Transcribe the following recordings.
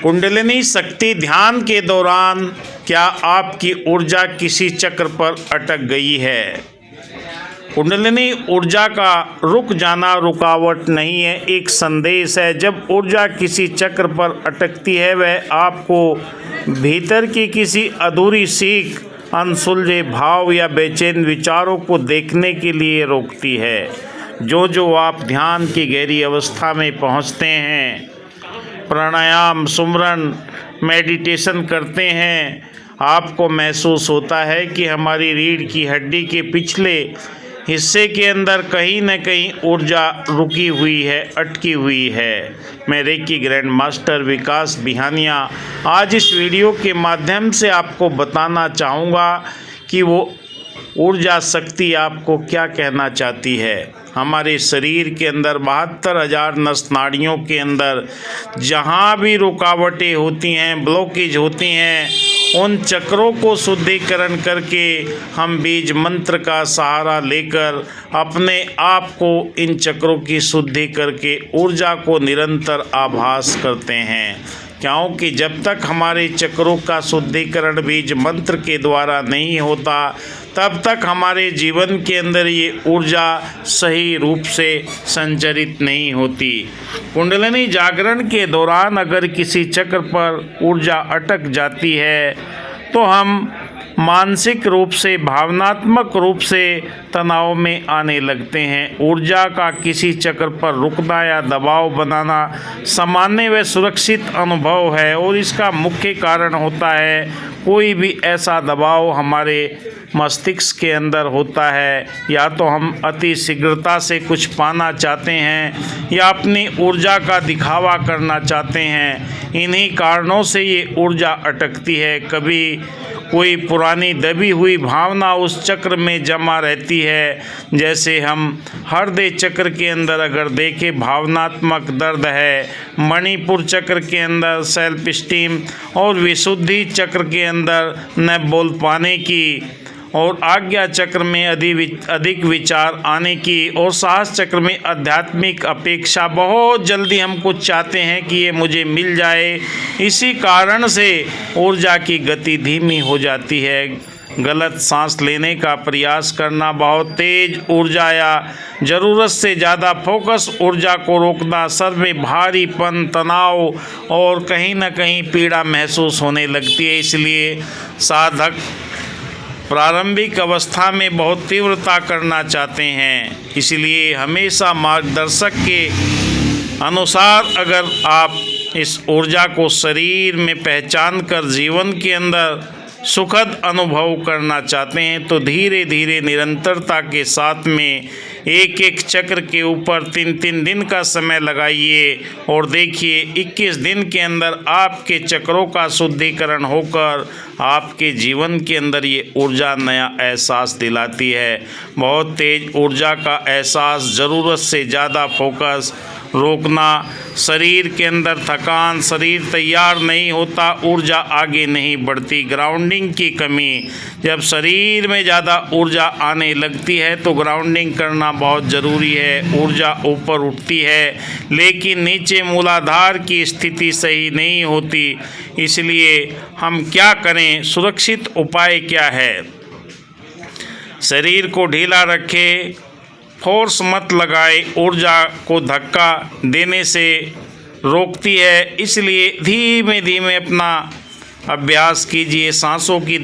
कुंडलिनी शक्ति ध्यान के दौरान क्या आपकी ऊर्जा किसी चक्र पर अटक गई है? कुंडलिनी ऊर्जा का रुक जाना रुकावट नहीं है, एक संदेश है। जब ऊर्जा किसी चक्र पर अटकती है, वह आपको भीतर की किसी अधूरी सीख, अनसुलझे भाव या बेचैन विचारों को देखने के लिए रोकती है। जो आप ध्यान की गहरी अवस्था में पहुंचते हैं, प्राणायाम, सुमरन, मेडिटेशन करते हैं, आपको महसूस होता है कि हमारी रीढ़ की हड्डी के पिछले हिस्से के अंदर कहीं न कहीं ऊर्जा रुकी हुई है, अटकी हुई है। मैं रेकी ग्रैंड मास्टर विकास बिहानिया आज इस वीडियो के माध्यम से आपको बताना चाहूँगा कि वो ऊर्जा शक्ति आपको क्या कहना चाहती है। हमारे शरीर के अंदर 72,000 नस नाड़ियों के अंदर जहाँ भी रुकावटें होती हैं, ब्लॉकेज होती हैं, उन चक्रों को शुद्धिकरण करके हम बीज मंत्र का सहारा लेकर अपने आप को इन चक्रों की शुद्धि करके ऊर्जा को निरंतर आभास करते हैं। क्योंकि जब तक हमारे चक्रों का शुद्धिकरण बीज मंत्र के द्वारा नहीं होता, तब तक हमारे जीवन के अंदर ये ऊर्जा सही रूप से संचरित नहीं होती। कुंडलिनी जागरण के दौरान अगर किसी चक्र पर ऊर्जा अटक जाती है तो हम मानसिक रूप से, भावनात्मक रूप से तनाव में आने लगते हैं। ऊर्जा का किसी चक्र पर रुकना या दबाव बनाना सामान्य व सुरक्षित अनुभव है और इसका मुख्य कारण होता है कोई भी ऐसा दबाव हमारे मस्तिष्क के अंदर होता है, या तो हम अति शीघ्रता से कुछ पाना चाहते हैं या अपनी ऊर्जा का दिखावा करना चाहते हैं। इन्हीं कारणों से ये ऊर्जा अटकती है। कभी कोई पुरानी दबी हुई भावना उस चक्र में जमा रहती है। जैसे हम हृदय चक्र के अंदर अगर देखें, भावनात्मक दर्द है, मणिपुर चक्र के अंदर सेल्फ स्टीम और विशुद्धि चक्र के अंदर न बोल पाने की, और आज्ञा चक्र में अधिक विचार आने की, और साहस चक्र में आध्यात्मिक अपेक्षा, बहुत जल्दी हम कुछ चाहते हैं कि ये मुझे मिल जाए। इसी कारण से ऊर्जा की गति धीमी हो जाती है। गलत सांस लेने का प्रयास करना, बहुत तेज ऊर्जा या ज़रूरत से ज़्यादा फोकस ऊर्जा को रोकना, सर में भारीपन, तनाव और कहीं ना कहीं पीड़ा महसूस होने लगती है। इसलिए साधक प्रारंभिक अवस्था में बहुत तीव्रता करना चाहते हैं। इसलिए हमेशा मार्गदर्शक के अनुसार अगर आप इस ऊर्जा को शरीर में पहचान कर जीवन के अंदर सुखद अनुभव करना चाहते हैं तो धीरे धीरे निरंतरता के साथ में एक एक चक्र के ऊपर 3-3 दिन का समय लगाइए और देखिए 21 दिन के अंदर आपके चक्रों का शुद्धिकरण होकर आपके जीवन के अंदर ये ऊर्जा नया एहसास दिलाती है। बहुत तेज ऊर्जा का एहसास, ज़रूरत से ज़्यादा फोकस, रोकना, शरीर के अंदर थकान, शरीर तैयार नहीं होता, ऊर्जा आगे नहीं बढ़ती, ग्राउंडिंग की कमी। जब शरीर में ज़्यादा ऊर्जा आने लगती है तो ग्राउंडिंग करना बहुत ज़रूरी है। ऊर्जा ऊपर उठती है लेकिन नीचे मूलाधार की स्थिति सही नहीं होती। इसलिए हम क्या करें? सुरक्षित उपाय क्या है? शरीर को ढीला रखें, फोर्स मत लगाए। ऊर्जा को धक्का देने से रोकती है, इसलिए धीमे धीमे अपना अभ्यास कीजिए। सांसों की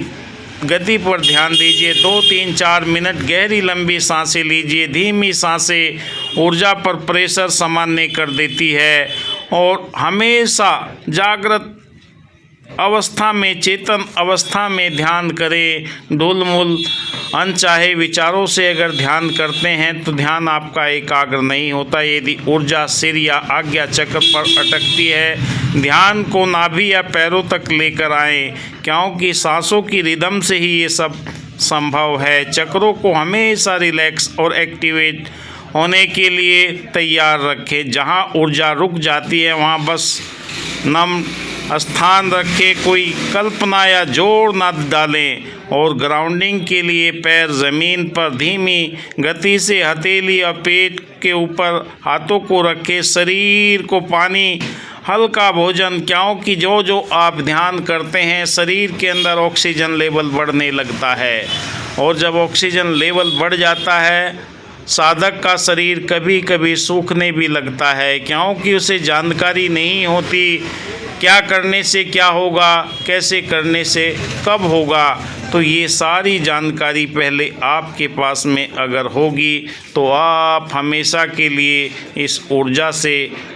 गति पर ध्यान दीजिए। 2-3-4 मिनट गहरी लंबी सांसें लीजिए। धीमी सांसें ऊर्जा पर प्रेशर सामान्य कर देती है और हमेशा जागृत अवस्था में, चेतन अवस्था में ध्यान करें। ढुलमुल अनचाहे विचारों से अगर ध्यान करते हैं तो ध्यान आपका एकाग्र नहीं होता। यदि ऊर्जा सिर या आज्ञा चक्र पर अटकती है, ध्यान को नाभि या पैरों तक लेकर आएं, क्योंकि सांसों की रिदम से ही ये सब संभव है। चक्रों को हमेशा रिलैक्स और एक्टिवेट होने के लिए तैयार रखें। जहाँ ऊर्जा रुक जाती है वहाँ बस नम स्थान रखें, कोई कल्पना या जोड़ ना डालें। और ग्राउंडिंग के लिए पैर ज़मीन पर धीमी गति से हथेली और पेट के ऊपर हाथों को रखें। शरीर को पानी हल्का भोजन, क्योंकि जो जो आप ध्यान करते हैं शरीर के अंदर ऑक्सीजन लेवल बढ़ने लगता है, और जब ऑक्सीजन लेवल बढ़ जाता है साधक का शरीर कभी कभी सूखने भी लगता है, क्योंकि उसे जानकारी नहीं होती क्या करने से क्या होगा, कैसे करने से कब होगा। तो ये सारी जानकारी पहले आपके पास में अगर होगी तो आप हमेशा के लिए इस ऊर्जा से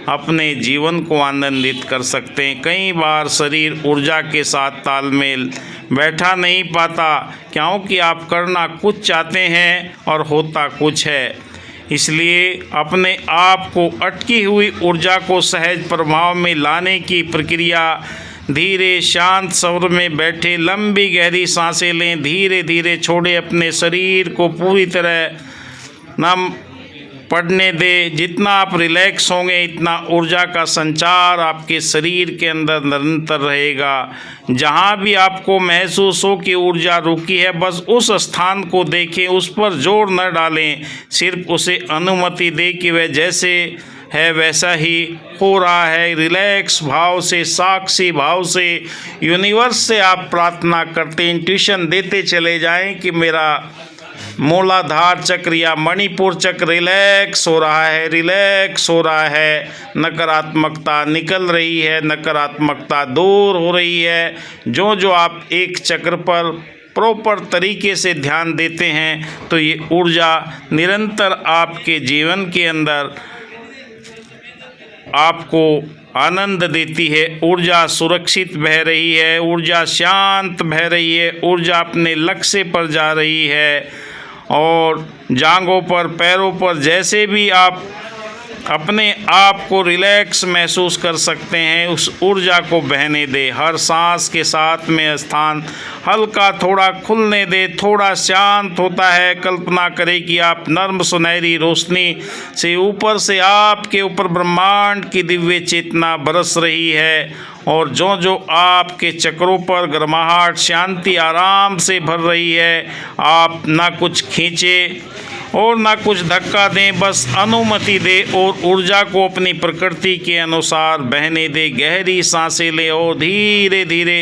अपने जीवन को आनंदित कर सकते हैं। कई बार शरीर ऊर्जा के साथ तालमेल बैठा नहीं पाता, क्योंकि आप करना कुछ चाहते हैं और होता कुछ है। इसलिए अपने आप को अटकी हुई ऊर्जा को सहज प्रभाव में लाने की प्रक्रिया, धीरे शांत स्वर में बैठे लंबी गहरी सांसें लें, धीरे धीरे छोड़े, अपने शरीर को पूरी तरह नम पड़ने दें। जितना आप रिलैक्स होंगे इतना ऊर्जा का संचार आपके शरीर के अंदर निरंतर रहेगा। जहाँ भी आपको महसूस हो कि ऊर्जा रुकी है, बस उस स्थान को देखें, उस पर जोर न डालें, सिर्फ उसे अनुमति दें कि वह जैसे है वैसा ही हो रहा है। रिलैक्स भाव से, साक्षी भाव से यूनिवर्स से आप प्रार्थना करते, इंट्यूशन देते चले जाएं कि मेरा मूलाधार चक्र या मणिपुर चक्र रिलैक्स हो रहा है, रिलैक्स हो रहा है, नकारात्मकता निकल रही है, नकारात्मकता दूर हो रही है। जो जो आप एक चक्र पर प्रॉपर तरीके से ध्यान देते हैं तो ये ऊर्जा निरंतर आपके जीवन के अंदर आपको आनंद देती है। ऊर्जा सुरक्षित बह रही है, ऊर्जा शांत बह रही है, ऊर्जा अपने लक्ष्य पर जा रही है। और जांघों पर, पैरों पर जैसे भी आप अपने आप को रिलैक्स महसूस कर सकते हैं, उस ऊर्जा को बहने दें। हर सांस के साथ में स्थान हल्का थोड़ा खुलने दें, थोड़ा शांत होता है। कल्पना करें कि आप नर्म सुनहरी रोशनी से ऊपर से आपके ऊपर ब्रह्मांड की दिव्य चेतना बरस रही है, और जो जो आपके चक्रों पर गर्माहट, शांति, आराम से भर रही है। आप ना कुछ खींचे और ना कुछ धक्का दें, बस अनुमति दें और ऊर्जा को अपनी प्रकृति के अनुसार बहने दें। गहरी सांसें लें और धीरे धीरे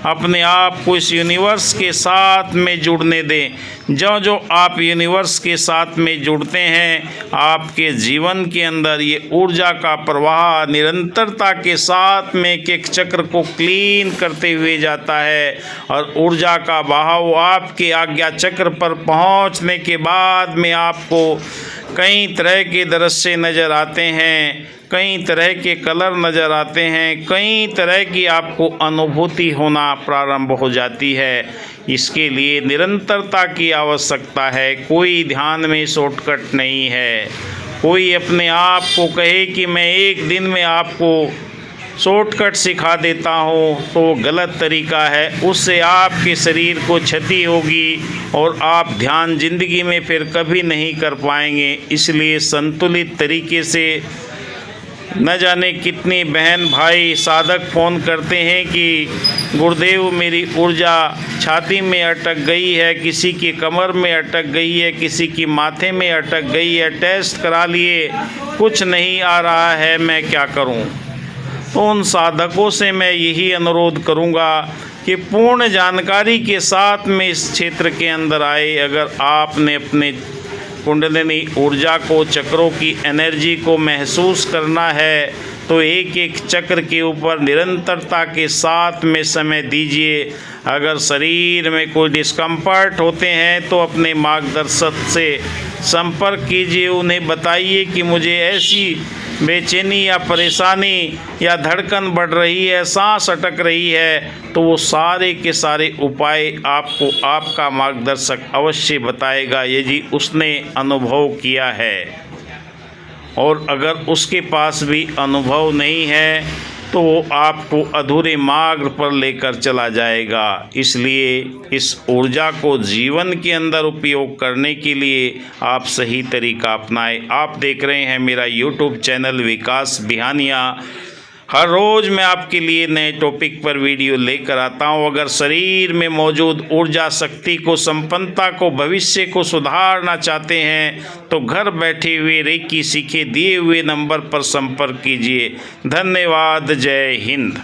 अपने आप को इस यूनिवर्स के साथ में जुड़ने दें। जो जो आप यूनिवर्स के साथ में जुड़ते हैं, आपके जीवन के अंदर ये ऊर्जा का प्रवाह निरंतरता के साथ में एक चक्र को क्लीन करते हुए जाता है, और ऊर्जा का बहाव आपके आज्ञा चक्र पर पहुंचने के बाद में आपको कई तरह के दृश्य नज़र आते हैं, कई तरह के कलर नज़र आते हैं, कई तरह की आपको अनुभूति होना प्रारंभ हो जाती है। इसके लिए निरंतरता की आवश्यकता है। कोई ध्यान में शॉर्टकट नहीं है। कोई अपने आप को कहे कि मैं एक दिन में आपको शॉर्टकट सिखा देता हूँ तो गलत तरीका है। उससे आपके शरीर को क्षति होगी और आप ध्यान जिंदगी में फिर कभी नहीं कर पाएंगे। इसलिए संतुलित तरीके से, न जाने कितनी बहन भाई साधक फ़ोन करते हैं कि गुरुदेव मेरी ऊर्जा छाती में अटक गई है, किसी की कमर में अटक गई है, किसी की माथे में अटक गई है, टेस्ट करा लिए कुछ नहीं आ रहा है, मैं क्या करूं? तो उन साधकों से मैं यही अनुरोध करूंगा कि पूर्ण जानकारी के साथ में इस क्षेत्र के अंदर आए। अगर आपने अपने कुंडलिनी ऊर्जा को, चक्रों की एनर्जी को महसूस करना है तो एक एक चक्र के ऊपर निरंतरता के साथ में समय दीजिए। अगर शरीर में कोई डिस्कम्फर्ट होते हैं तो अपने मार्गदर्शक से संपर्क कीजिए, उन्हें बताइए कि मुझे ऐसी बेचैनी या परेशानी या धड़कन बढ़ रही है, सांस अटक रही है, तो वो सारे के सारे उपाय आपको आपका मार्गदर्शक अवश्य बताएगा यदि उसने अनुभव किया है। और अगर उसके पास भी अनुभव नहीं है तो वो आपको अधूरे मार्ग पर लेकर चला जाएगा। इसलिए इस ऊर्जा को जीवन के अंदर उपयोग करने के लिए आप सही तरीका अपनाएं। आप देख रहे हैं मेरा YouTube चैनल विकास बिहानिया। हर रोज़ मैं आपके लिए नए टॉपिक पर वीडियो लेकर आता हूँ। अगर शरीर में मौजूद ऊर्जा शक्ति को, संपन्नता को, भविष्य को सुधारना चाहते हैं तो घर बैठे हुए रेकी सीखे दिए हुए नंबर पर संपर्क कीजिए। धन्यवाद। जय हिंद।